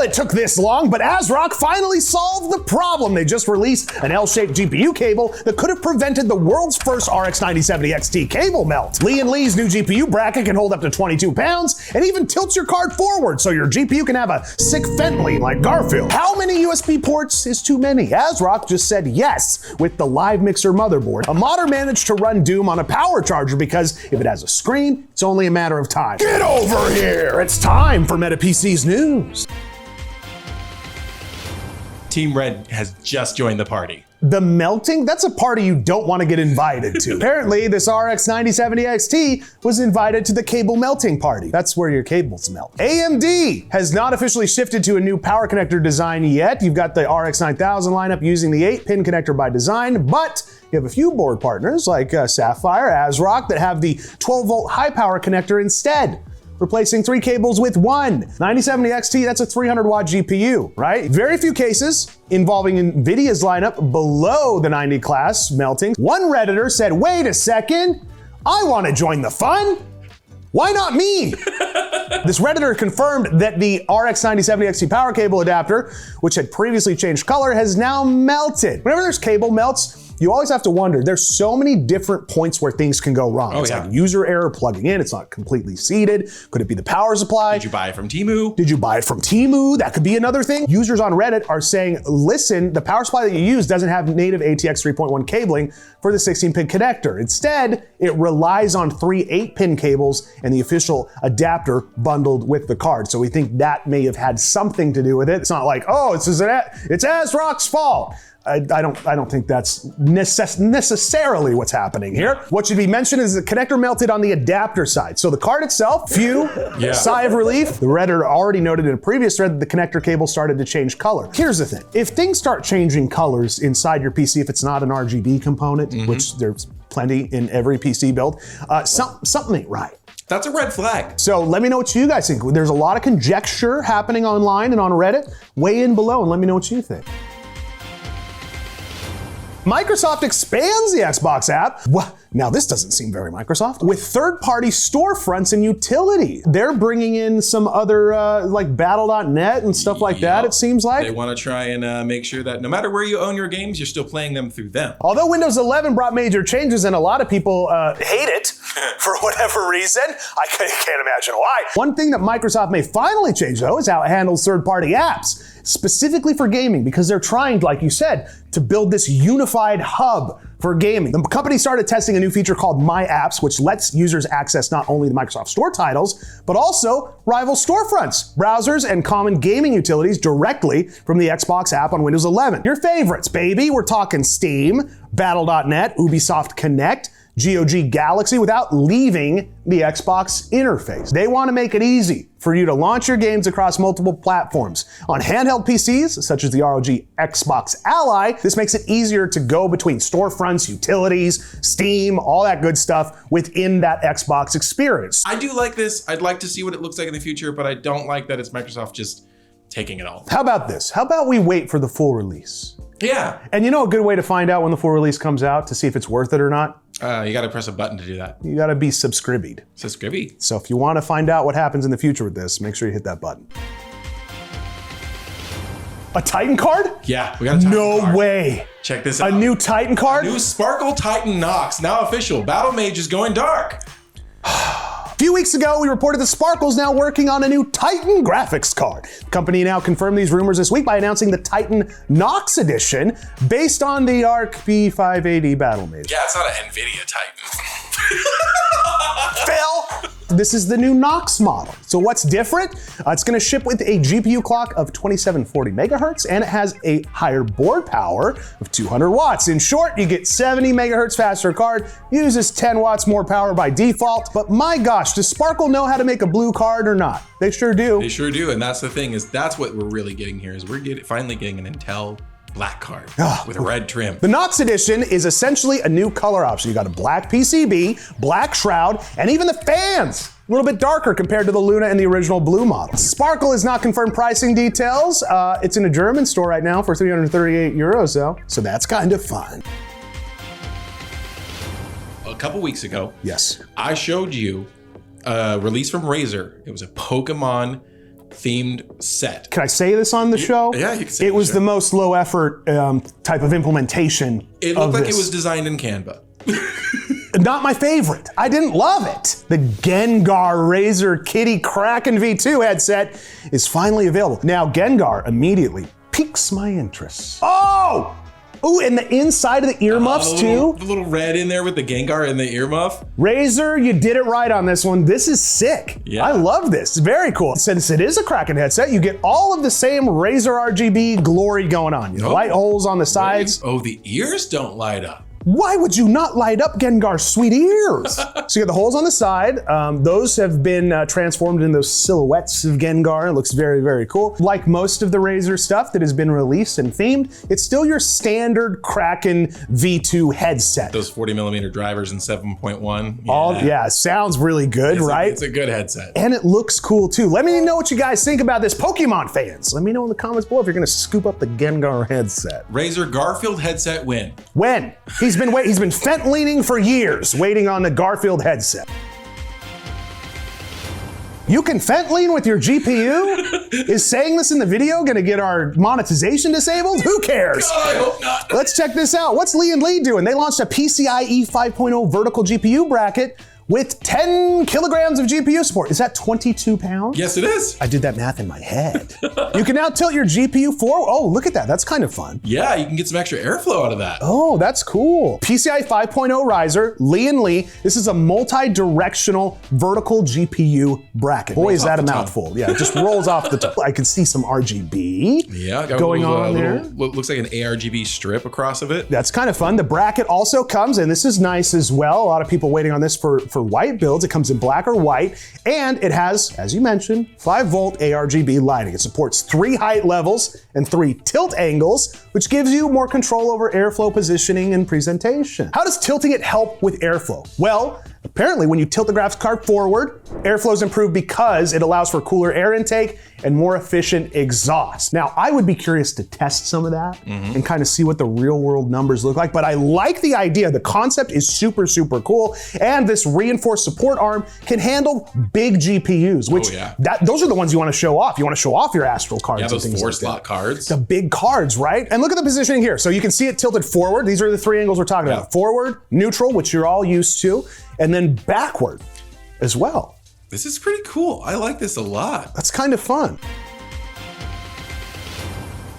it took this long, but ASRock finally solved the problem. They just released an L-shaped GPU cable that could have prevented the world's first RX 9070 XT cable melt. Lian Li's new GPU bracket can hold up to 22 pounds and even tilts your card forward so your GPU can have a sick Fentley like Garfield. How many USB ports is too many? ASRock just said yes with the Live Mixer motherboard. A modder managed to run Doom on a power charger because if it has a screen, it's only a matter of time. Get over here! It's time for MetaPC's news. Team Red has just joined the party. The melting? That's a party you don't want to get invited to. Apparently, this RX 9070 XT was invited to the cable melting party. That's where your cables melt. AMD has not officially shifted to a new power connector design yet. You've got the RX 9000 lineup using the 8-pin connector by design, but you have a few board partners like Sapphire, ASRock that have the 12-volt high power connector instead, replacing 3 cables with 1. 9070 XT, that's a 300-watt GPU, right? Very few cases involving NVIDIA's lineup below the 90 class melting. One Redditor said, wait a second, I want to join the fun. Why not me? This Redditor confirmed that the RX 9070 XT power cable adapter, which had previously changed color, has now melted. Whenever there's cable melts, you always have to wonder, there's so many different points where things can go wrong. It's like user error plugging in, it's not completely seated. Could it be the power supply? Did you buy it from Temu? Did you buy it from Temu? That could be another thing. Users on Reddit are saying, listen, the power supply that you use doesn't have native ATX 3.1 cabling for the 16-pin connector. Instead, it relies on 3 8-pin cables and the official adapter bundled with the card. So we think that may have had something to do with it. It's not like, oh, it's ASRock's fault. I don't think that's necessarily what's happening here. What should be mentioned is the connector melted on the adapter side. So the card itself, sigh of relief. The Redditor already noted in a previous thread that the connector cable started to change color. Here's the thing. If things start changing colors inside your PC, if it's not an RGB component, which there's plenty in every PC build, something ain't right. That's a red flag. So let me know what you guys think. There's a lot of conjecture happening online and on Reddit. Weigh in below and let me know what you think. Microsoft expands the Xbox app. Well, now this doesn't seem very Microsoft. With third-party storefronts and utility. They're bringing in some other like battle.net and stuff like that, it seems like. They want to try and make sure that no matter where you own your games, you're still playing them through them. Although Windows 11 brought major changes and a lot of people hate it for whatever reason, I can't imagine why. One thing that Microsoft may finally change though is how it handles third-party apps, specifically for gaming, because they're trying, like you said, to build this unified hub for gaming. The company started testing a new feature called My Apps, which lets users access not only the Microsoft Store titles, but also rival storefronts, browsers, and common gaming utilities directly from the Xbox app on Windows 11. Your favorites, baby. We're talking Steam, Battle.net, Ubisoft Connect, GOG Galaxy without leaving the Xbox interface. They want to make it easy for you to launch your games across multiple platforms. On handheld PCs, such as the ROG Xbox Ally, this makes it easier to go between storefronts, utilities, Steam, all that good stuff within that Xbox experience. I do like this. I'd like to see what it looks like in the future, but I don't like that it's Microsoft just taking it all. How about this? How about we wait for the full release? Yeah. And you know a good way to find out when the full release comes out to see if it's worth it or not? You got to press a button to do that. You got to be subscribed. Subscribed. So if you want to find out what happens in the future with this, make sure you hit that button. A Titan card? Yeah, we got a Titan card. No way. Check this out. A new Titan card? A new Sparkle Titan Nox, now official. Battle Mage is going dark. A few weeks ago, we reported that Sparkle's now working on a new Titan graphics card. The company now confirmed these rumors this week by announcing the Titan Nox edition based on the ARC B580 Battle Mage. Yeah, it's not an NVIDIA Titan. Phil! This is the new Nox model. So what's different? It's gonna ship with a GPU clock of 2740 megahertz, and it has a higher board power of 200 watts. In short, you get 70 megahertz faster card, uses 10 watts more power by default. But my gosh, does Sparkle know how to make a blue card or not? They sure do. They sure do, and that's the thing, is that's what we're really getting here, is we're finally getting an Intel black card with a red trim. The Nox edition is essentially a new color option. You got a black PCB, black shroud, and even the fans a little bit darker compared to the Luna and the original blue model. Sparkle has not confirmed pricing details. It's in a German store right now for 338 euros though, so that's kind of fun. A couple weeks ago, yes, I showed you a release from Razer. It was a Pokemon themed set. Can I say this on the show? Yeah, you can say it. It was the most low effort type of implementation. It looked like it was designed in Canva. Not my favorite. I didn't love it. The Gengar Razer Kitty Kraken V2 headset is finally available. Now, Gengar immediately piques my interest. Oh! Ooh, and the inside of the earmuffs too. The little red in there with the Gengar in the earmuff. Razer, you did it right on this one. This is sick. Yeah. I love this. It's very cool. Since it is a Kraken headset, you get all of the same Razer RGB glory going on. You know, white holes on the sides. Oh, the ears don't light up. Why would you not light up Gengar's sweet ears? So you got the holes on the side. Those have been transformed into those silhouettes of Gengar. It looks very, very cool. Like most of the Razer stuff that has been released and themed, it's still your standard Kraken V2 headset. Those 40mm drivers in 7.1. Yeah, sounds really good, right? It's a good headset. And it looks cool too. Let me know what you guys think about this, Pokemon fans. Let me know in the comments below if you're gonna scoop up the Gengar headset. Razer Garfield headset win. When? He's been fentanyling for years, waiting on the Garfield headset. You can fentanyl with your GPU? Is saying this in the video gonna get our monetization disabled? Who cares? God, I hope not. Let's check this out. What's Lian Li doing? They launched a PCIe 5.0 vertical GPU bracket with 10 kilograms of GPU support. Is that 22 pounds? Yes, it is. I did that math in my head. You can now tilt your GPU forward. Oh, look at that. That's kind of fun. Yeah, you can get some extra airflow out of that. Oh, that's cool. PCIe 5.0 riser, Lian Li. This is a multi-directional vertical GPU bracket. Boy, is that a mouthful. Yeah, it just rolls off the tongue. I can see some RGB going on there. Looks like an ARGB strip across of it. That's kind of fun. The bracket also comes, and this is nice as well. A lot of people waiting on this for white builds. It comes in black or white, and it has, as you mentioned, 5-volt ARGB lighting. It supports 3 height levels and 3 tilt angles, which gives you more control over airflow positioning and presentation. How does tilting it help with airflow? Well, apparently when you tilt the graphics card forward, airflow is improved because it allows for cooler air intake and more efficient exhaust. Now, I would be curious to test some of that and kind of see what the real world numbers look like, but I like the idea. The concept is super, super cool, and this reinforced support arm can handle big GPUs, which those are the ones you want to show off. You want to show off your ASRock cards. Yeah, those and things 4-slot like cards. The big cards, right? And look at the positioning here. So you can see it tilted forward. These are the 3 angles we're talking about. Forward, neutral, which you're all used to, and then backward as well. This is pretty cool. I like this a lot. That's kind of fun.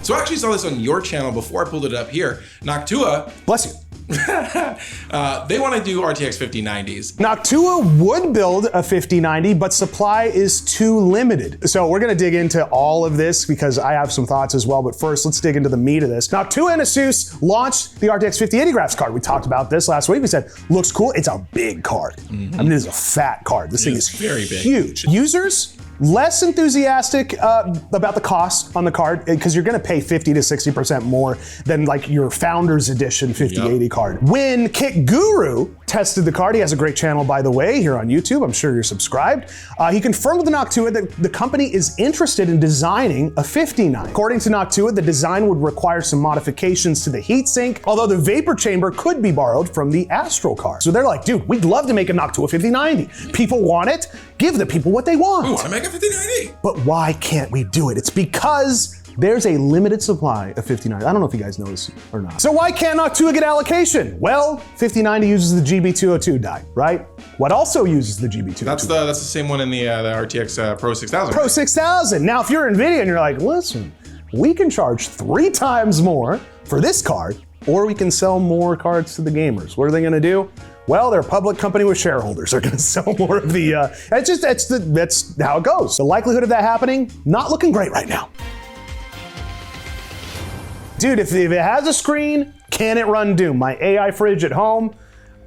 So I actually saw this on your channel before I pulled it up here. Noctua. Bless you. They want to do RTX 5090s. Noctua would build a 5090, but supply is too limited. So we're gonna dig into all of this because I have some thoughts as well, but first let's dig into the meat of this. Noctua and ASUS launched the RTX 5080 graphics card. We talked about this last week. We said, looks cool, it's a big card. I mean, it is a fat card. This thing is very big. Huge. Users, less enthusiastic about the cost on the card because you're gonna pay 50 to 60% more than like your Founders Edition 5080 card. When Kit Guru tested the card, he has a great channel by the way here on YouTube, I'm sure you're subscribed. He confirmed with the Noctua that the company is interested in designing a 5090. According to Noctua, the design would require some modifications to the heatsink, although the vapor chamber could be borrowed from the Astro card. So they're like, dude, we'd love to make a Noctua 5090. People want it, give the people what they want. We want to make a 5090. But why can't we do it? It's because there's a limited supply of 5090. I don't know if you guys know this or not. So why can't Noctua get allocation? Well, 5090 uses the GB202 die, right? What also uses the GB202? That's the same one in the RTX Pro 6000. Pro 6000. Now, if you're NVIDIA and you're like, listen, we can charge 3 times more for this card, or we can sell more cards to the gamers. What are they gonna do? Well, they're a public company with shareholders. They're gonna sell more of the, that's how it goes. The likelihood of that happening, not looking great right now. Dude, if it has a screen, can it run Doom? My AI fridge at home,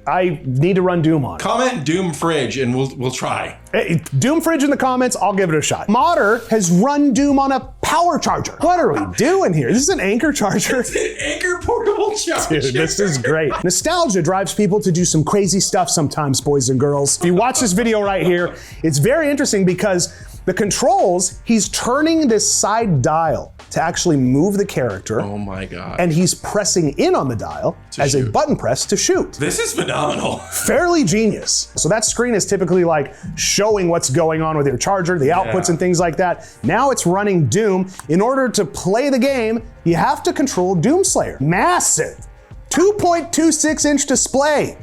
I need to run Doom on it. Comment Doom fridge and we'll try. Hey, Doom fridge in the comments, I'll give it a shot. Modder has run Doom on a power charger. What are we doing here? This is an Anker charger. It's an Anker portable charger. Dude, this is great. Nostalgia drives people to do some crazy stuff sometimes, boys and girls. If you watch this video right here, it's very interesting because the controls, he's turning this side dial to actually move the character. Oh my God. And he's pressing in on the dial as a button press to shoot. This is phenomenal. Fairly genius. So that screen is typically like showing what's going on with your charger, the outputs and things like that. Now it's running Doom. In order to play the game, you have to control Doomslayer. Massive 2.26-inch display.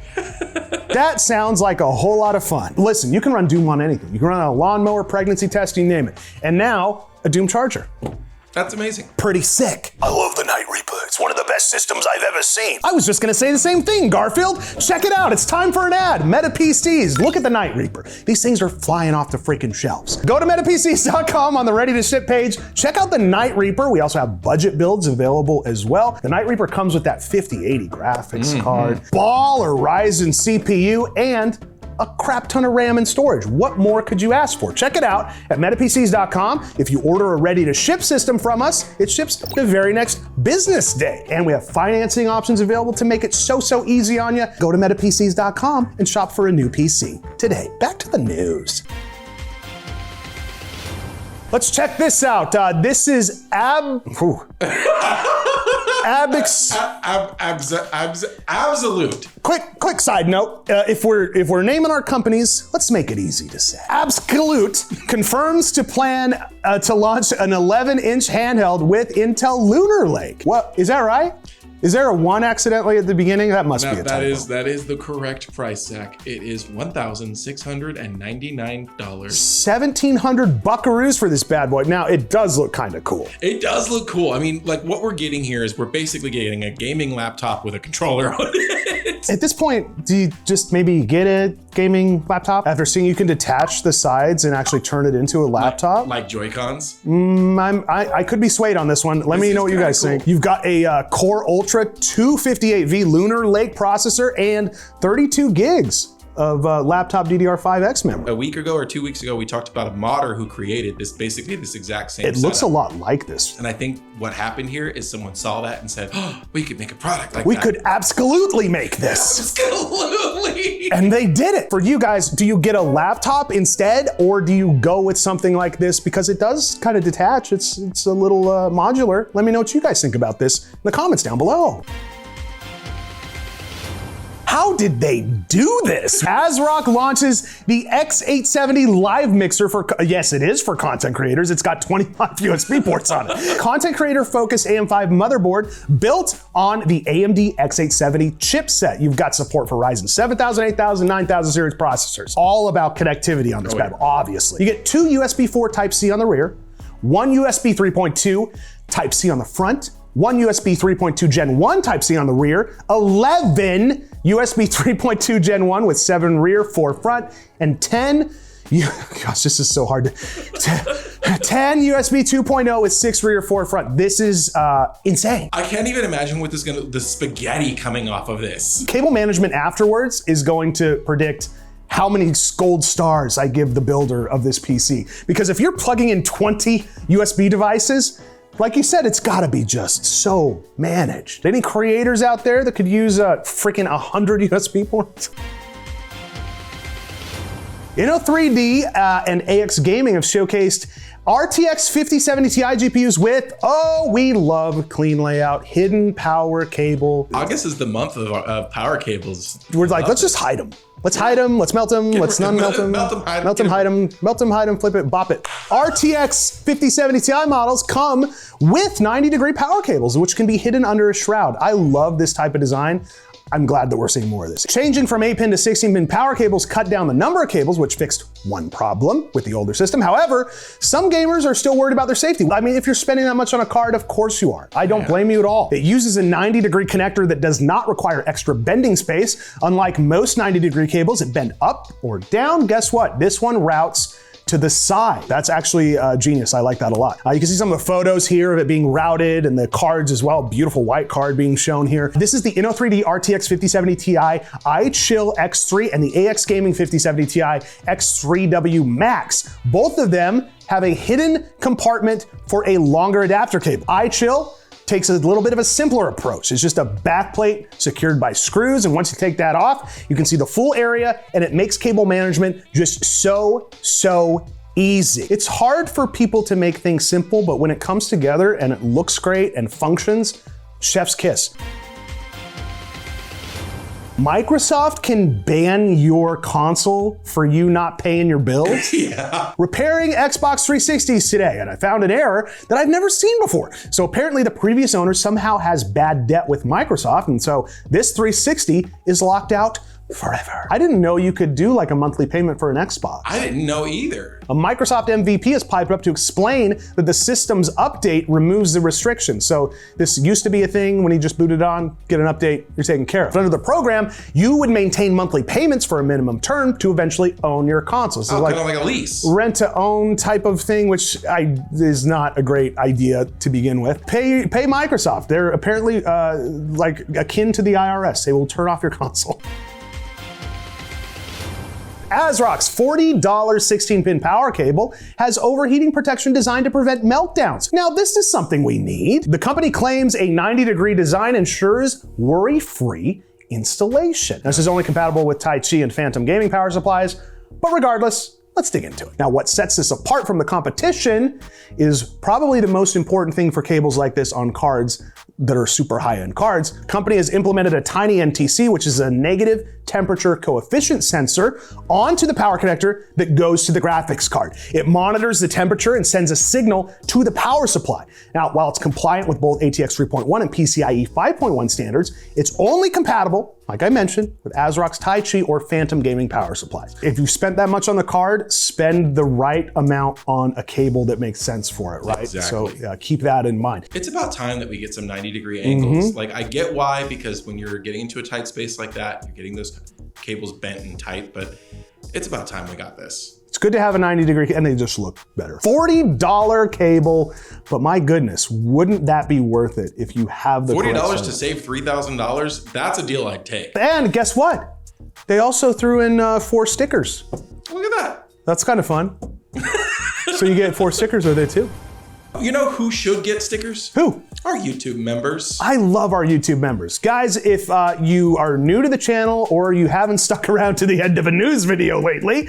That sounds like a whole lot of fun. Listen, you can run Doom on anything. You can run on a lawnmower, pregnancy test, you name it. And now, a Doom charger. That's amazing. Pretty sick. I love the Night Reaper. It's one of the best systems I've ever seen. I was just gonna say the same thing, Garfield. Check it out, it's time for an ad. Meta PCs, look at the Night Reaper. These things are flying off the freaking shelves. Go to metapcs.com on the ready to ship page. Check out the Night Reaper. We also have budget builds available as well. The Night Reaper comes with that 5080 graphics card, ball or Ryzen CPU, and a crap ton of RAM and storage. What more could you ask for? Check it out at metapcs.com. If you order a ready to ship system from us, it ships the very next business day. And we have financing options available to make it so easy on you. Go to metapcs.com and shop for a new PC today. Back to the news. Let's check this out. This is Absolute. Quick side note, if we're naming our companies, let's make it easy to say. Absolute confirms to plan to launch an 11-inch handheld with Intel Lunar Lake. What, is that right? Is there a 1 accidentally at the beginning? That must be a typo. That is the correct price, Zach. It is $1,699. 1,700 buckaroos for this bad boy. Now, it does look kind of cool. It does look cool. I mean, like what we're getting here is we're basically getting a gaming laptop with a controller on it. At this point, do you just maybe get a gaming laptop after seeing you can detach the sides and actually turn it into a laptop? Like Joy-Cons? I could be swayed on this one. Let me know what you guys think. You've got a Core Ultra 258V Lunar Lake processor and 32 gigs of laptop DDR5X memory. A week ago or 2 weeks ago, we talked about a modder who created this exact same It looks a lot like this. And I think what happened here is someone saw that and said, oh, we could make a product like that. We could absolutely make this. Absolutely. And they did it. For you guys, do you get a laptop instead, or do you go with something like this? Because it does kind of detach. It's a little modular. Let me know what you guys think about this in the comments down below. How did they do this? ASRock launches the X870 Live Mixer for, yes, it is for content creators. It's got 25 USB ports on it. Content creator focused AM5 motherboard built on the AMD X870 chipset. You've got support for Ryzen 7000, 8000, 9000 series processors. All about connectivity on this bad boy, obviously. You get 2 USB 4 Type-C on the rear, 1 USB 3.2 Type-C on the front, 1 USB 3.2 Gen 1 Type-C on the rear, 11 USB 3.2 Gen 1 with 7 rear, 4 front, and 10, gosh, this is so hard, 10 USB 2.0 with 6 rear, 4 front. This is insane. I can't even imagine what the spaghetti coming off of this. Cable management afterwards is going to predict how many gold stars I give the builder of this PC. Because if you're plugging in 20 USB devices, like you said, it's gotta be just so managed. Any creators out there that could use freaking 100 USB ports? Inno3D and AX Gaming have showcased RTX 5070 Ti GPUs with, oh, we love clean layout, hidden power cable. August is the month of power cables. We're like, let's just hide them. Let's hide them, let's melt them, let's non-melt them. Melt them, hide them, flip it, bop it. RTX 5070 Ti models come with 90-degree power cables, which can be hidden under a shroud. I love this type of design. I'm glad that we're seeing more of this. Changing from 8-pin to 16-pin power cables cut down the number of cables, which fixed one problem with the older system. However, some gamers are still worried about their safety. I mean, if you're spending that much on a card, of course you are. I don't blame you at all. It uses a 90-degree connector that does not require extra bending space. Unlike most 90-degree cables that bend up or down, guess what? This one routes to the side. That's actually genius. I like that a lot. You can see some of the photos here of it being routed and the cards as well. Beautiful white card being shown here. This is the Inno3D RTX 5070 Ti iChill X3 and the AX Gaming 5070 Ti X3W Max. Both of them have a hidden compartment for a longer adapter cable. iChill takes a little bit of a simpler approach. It's just a backplate secured by screws, and once you take that off, you can see the full area, and it makes cable management just so easy. It's hard for people to make things simple, but when it comes together and it looks great and functions, chef's kiss. Microsoft can ban your console for you not paying your bills. Yeah. Repairing Xbox 360s today, and I found an error that I've never seen before. So apparently the previous owner somehow has bad debt with Microsoft, and so this 360 is locked out forever. I didn't know you could do like a monthly payment for an Xbox. I didn't know either. A Microsoft MVP has piped up to explain that the system's update removes the restriction. So this used to be a thing when you just booted on, get an update, you're taken care of. But under the program, you would maintain monthly payments for a minimum term to eventually own your console. So kind of like a lease. Rent to own type of thing, which is not a great idea to begin with. Pay Microsoft. They're apparently like akin to the IRS. They will turn off your console. ASRock's $40 16-pin power cable has overheating protection designed to prevent meltdowns. Now, this is something we need. The company claims a 90-degree design ensures worry-free installation. This is only compatible with Tai Chi and Phantom gaming power supplies, but regardless, let's dig into it. Now, what sets this apart from the competition is probably the most important thing for cables like this on cards that are super high-end cards. The company has implemented a tiny NTC, which is a negative temperature coefficient sensor, onto the power connector that goes to the graphics card. It monitors the temperature and sends a signal to the power supply. Now, while it's compliant with both ATX 3.1 and PCIe 5.1 standards, it's only compatible, like I mentioned, with ASRock's Tai Chi or Phantom gaming power supplies. If you spent that much on the card, spend the right amount on a cable that makes sense for it, right? Exactly. So keep that in mind. It's about time that we get some 90-degree angles. Like, I get why, because when you're getting into a tight space like that, you're getting those cables bent and tight, but it's about time we got this. It's good to have a 90-degree, and they just look better. $40 cable, but my goodness, wouldn't that be worth it if you have the $40 to save $3,000? That's a deal I'd take. And guess what? They also threw in 4 stickers. Look at that. That's kind of fun. So you get 4 stickers with it too. You know who should get stickers? Who? Our YouTube members. I love our YouTube members. Guys, if you are new to the channel or you haven't stuck around to the end of a news video lately,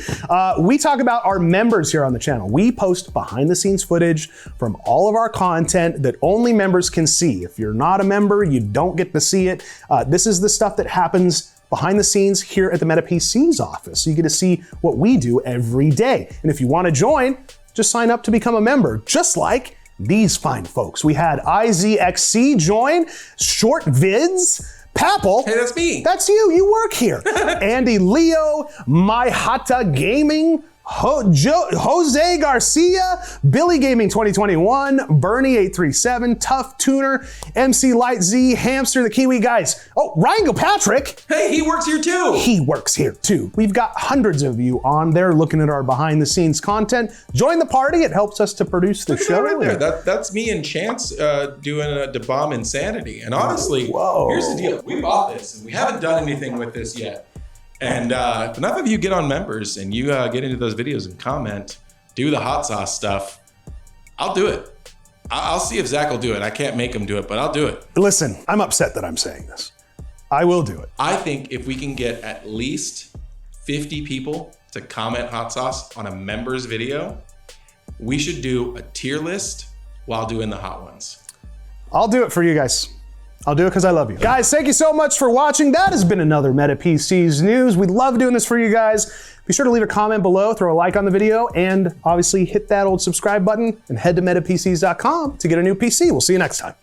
we talk about our members here on the channel. We post behind the scenes footage from all of our content that only members can see. If you're not a member, you don't get to see it. This is the stuff that happens behind the scenes here at the MetaPC's office. So you get to see what we do every day. And if you want to join, just sign up to become a member, just like these fine folks. We had IZXC join, Short Vids, Papple. Hey, that's me. That's you work here. Andy Leo, My Hata Gaming, Jose Garcia, Billy Gaming 2021, Bernie 837, Tough Tuner, MC Light Z, Hamster the Kiwi guys. Oh, Ryan Gilpatrick. Hey, he works here too. He works here too. We've got hundreds of you on there looking at our behind the scenes content. Join the party. It helps us to produce the show. Right there. That's me and Chance doing a bomb insanity. And honestly, here's the deal. We bought this and we haven't done anything with this yet. And if enough of you get on members and you get into those videos and comment, do the hot sauce stuff, I'll do it. I'll see if Zach will do it. I can't make him do it, but I'll do it. Listen, I'm upset that I'm saying this. I will do it. I think if we can get at least 50 people to comment hot sauce on a members video, we should do a tier list while doing the hot ones. I'll do it for you guys. I'll do it because I love you. Guys, thank you so much for watching. That has been another MetaPC's News. We love doing this for you guys. Be sure to leave a comment below, throw a like on the video, and obviously hit that old subscribe button and head to metapcs.com to get a new PC. We'll see you next time.